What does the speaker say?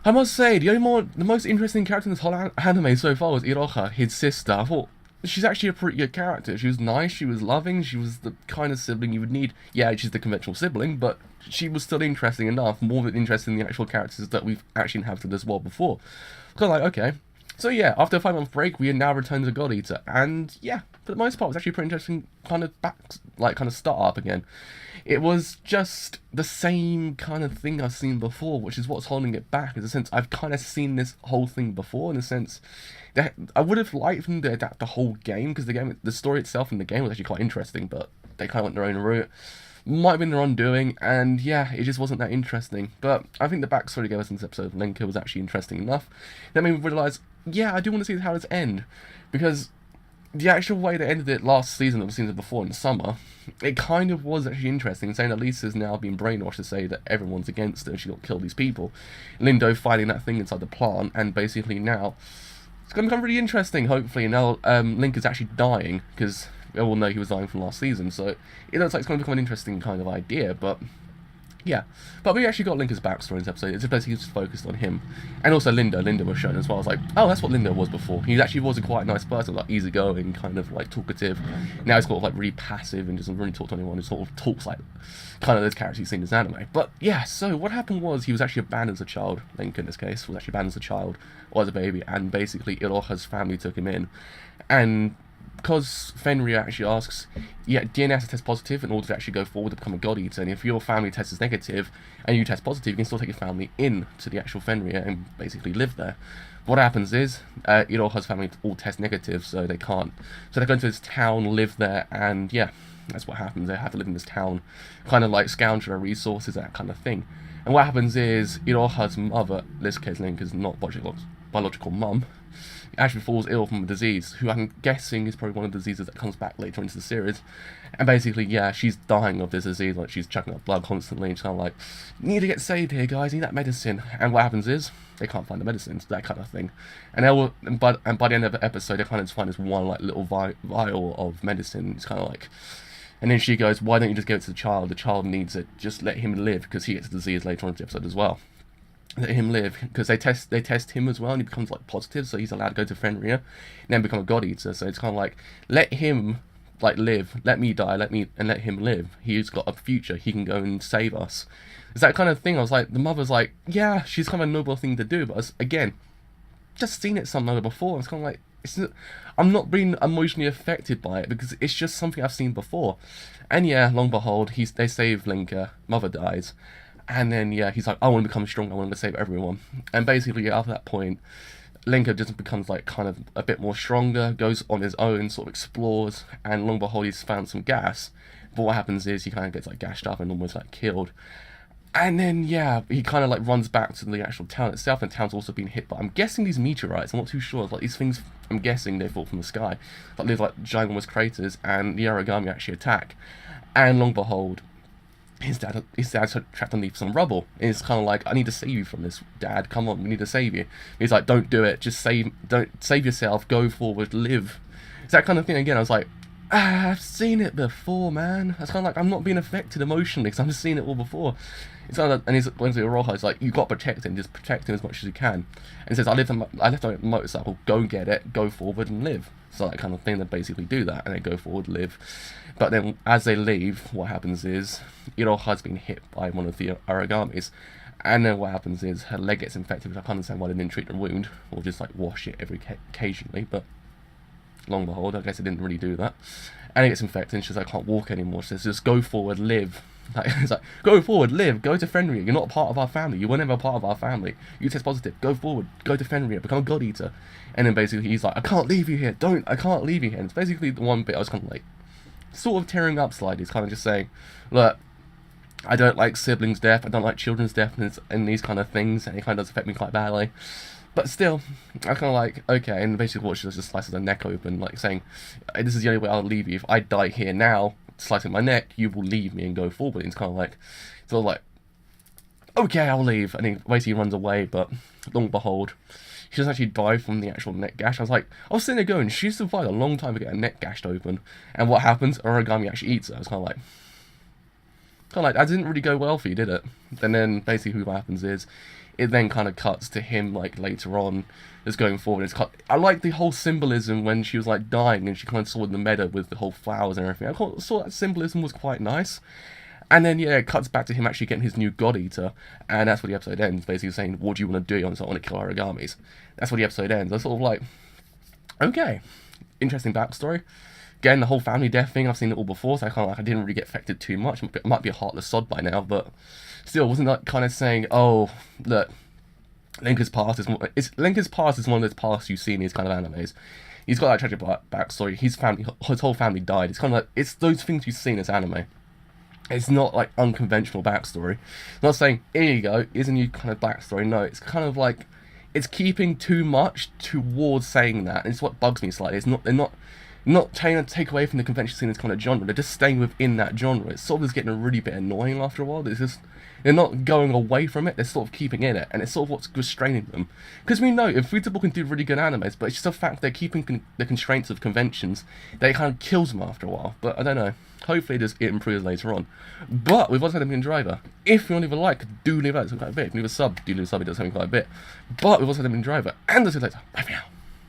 I must say, the most interesting character in this whole anime so far was Iroha, his sister. I thought she's actually a pretty good character. She was nice, she was loving, she was the kind of sibling you would need. Yeah, she's the conventional sibling, but she was still interesting enough, more than interesting than the actual characters that we've actually inhabited this world before. So like, okay. So yeah, after a 5-month break, we are now returned to God Eater, and yeah, for the most part, it was actually a pretty interesting kind of start up again. It was just the same kind of thing I've seen before, which is what's holding it back. In the sense, I've kind of seen this whole thing before. In the sense that I would have liked them to adapt the whole game, because the story itself in the game was actually quite interesting, but they kind of went their own route. Might have been their undoing, and yeah, it just wasn't that interesting. But I think the backstory they gave us in this episode of Lenka was actually interesting enough. That made me realise, yeah, I do want to see how this end, because the actual way they ended it last season, or the season before in the summer, it kind of was actually interesting, saying that Lisa's now been brainwashed to say that everyone's against her and she got to kill these people. Lindo finding that thing inside the plant, and basically now it's going to become really interesting, hopefully. Now Link is actually dying, because we all know he was dying from last season, so it looks like it's going to become an interesting kind of idea, but yeah. But we actually got Linka's backstory in this episode. It's basically just focused on him. And also Linda was shown as well. I was like, oh, that's what Linda was before. He actually was a quite nice person, like easygoing, kind of like talkative. Now he's sort of like really passive and doesn't really talk to anyone. He sort of talks like kind of those characters you've seen in this anime. But yeah, so what happened was he was actually abandoned as a child. Linka in this case was actually abandoned as a child or as a baby, and basically Iroha's family took him in. And because Fenrir actually asks, yeah, DNA has to test positive in order to actually go forward to become a God Eater, and if your family test is negative and you test positive, you can still take your family in to the actual Fenrir and basically live there. What happens is, Iroha's family all test negative, so they can't. So they go into this town, live there, and yeah, that's what happens. They have to live in this town, kind of like scourge their resources, that kind of thing. And what happens is, Iroha's mother, in this case Link, is not biological mum, actually falls ill from a disease, who I'm guessing is probably one of the diseases that comes back later into the series. And basically, yeah, she's dying of this disease, like she's chucking up blood constantly, and she's kind of like, need to get saved here, guys, need that medicine. And what happens is, they can't find the medicines, that kind of thing. And by the end of the episode, they kind of just find this one like little vial of medicine. It's kind of like, and then she goes, why don't you just give it to the child? The child needs it. Just let him live, because he gets the disease later on in the episode as well. Let him live, because they test him as well, and he becomes like positive, so he's allowed to go to Fenrir and then become a God Eater. So it's kind of like, let him like live, let me die, let him live. He's got a future, he can go and save us. It's that kind of thing. I was like, the mother's like, yeah, she's kind of a noble thing to do, but again, just seen it somewhere before. It's kind of like, I'm not being emotionally affected by it, because it's just something I've seen before. And yeah, long behold, they save Lenka, mother dies. And then, yeah, he's like, I want to become strong, I want to save everyone. And basically, after that point, Lenka just becomes, like, kind of a bit more stronger, goes on his own, sort of explores, and long behold, he's found some gas. But what happens is, he kind of gets, like, gashed up and almost, like, killed. And then, yeah, he kind of, like, runs back to the actual town itself, and the town's also been hit by, I'm guessing, these meteorites. I'm not too sure. Like, these things, I'm guessing they fall from the sky. Like, they're, like, ginormous craters, and the Origami actually attack. And long behold, his dad's trapped underneath some rubble. And it's kind of like, I need to save you from this, Dad. Come on, we need to save you. He's like, don't do it. Just don't save yourself. Go forward. Live. It's that kind of thing again. I was like, I've seen it before, man. It's kind of like, I'm not being affected emotionally, because I've seen it all before. It's kind of, and he's when Roja is like, you got to protect him. Just protect him as much as you can. And he says, I left on a motorcycle. Go get it. Go forward and live. So that kind of thing. They basically do that, and they go forward, live. But then, as they leave, what happens is, Iroha's been hit by one of the Origamis, and then what happens is, her leg gets infected, which I can't understand why they didn't treat the wound, or just like wash it occasionally, but long behold, I guess they didn't really do that. And it gets infected, and she's like, I can't walk anymore. She says, just go forward, live. It's like, go forward, live, go to Fenrir. You're not a part of our family. You were never a part of our family. You test positive. Go forward, go to Fenrir, become a God Eater. And then basically he's like, I can't leave you here. I can't leave you here. And it's basically the one bit I was kind of like, sort of tearing up slightly. It's kind of just saying, look, I don't like siblings' death. I don't like children's death and these kind of things. And it kind of does affect me quite badly. But still, I kind of like, okay. And basically what she does is just slices her neck open, like saying, this is the only way I'll leave you. If I die here now, slicing my neck, you will leave me and go forward. And it's kind of like, sort of like, okay, I'll leave. And he basically runs away, but long behold, she doesn't actually die from the actual neck gash. I was sitting there going, she survived a long time to get her neck gashed open. And what happens? Origami actually eats her. It's kind of like, that didn't really go well for you, did it? And then basically what happens is, it then kind of cuts to him like later on, just going forward. I like the whole symbolism when she was like dying and she kind of saw in the meadow with the whole flowers and everything. I saw that symbolism was quite nice. And then, yeah, it cuts back to him actually getting his new God Eater, and that's where the episode ends, basically saying, what do you want to do? I want to kill origamis. That's where the episode ends. I was sort of like, okay, interesting backstory. Again, the whole family death thing, I've seen it all before, so I didn't really get affected too much. I might be a heartless sod by now, but still, wasn't that kind of saying, oh, look, Lenka's past is one of those pasts you see in these kind of animes. He's got that tragic backstory. His whole family died. It's kind of like, it's those things you see in this anime. It's not like unconventional backstory. It's not saying, here you go, here's a new kind of backstory. No, it's kind of like, it's keeping too much towards saying that. And it's what bugs me slightly. They're not trying to take away from the conventional scene in this kind of genre. They're just staying within that genre. It's sort of just getting a really bit annoying after a while. They're not going away from it. They're sort of keeping in it, and it's sort of what's restraining them. Because we know Ufotable can do really good animes, but it's just the fact they're keeping the constraints of conventions that it kind of kills them after a while. But I don't know. Hopefully it improves later on. But we've also had a main driver. If you want to leave a like, do leave a like, it's quite a bit. If you leave a sub, do leave a sub, it does something quite a bit. But we've also had a main driver. And I'll see you later. Bye for now.